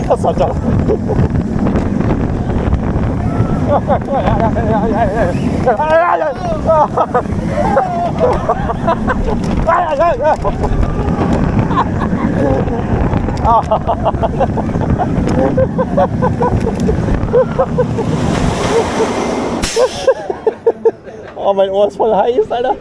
탔었잖아. Oh, mein Ohr ist voll heiß, Alter.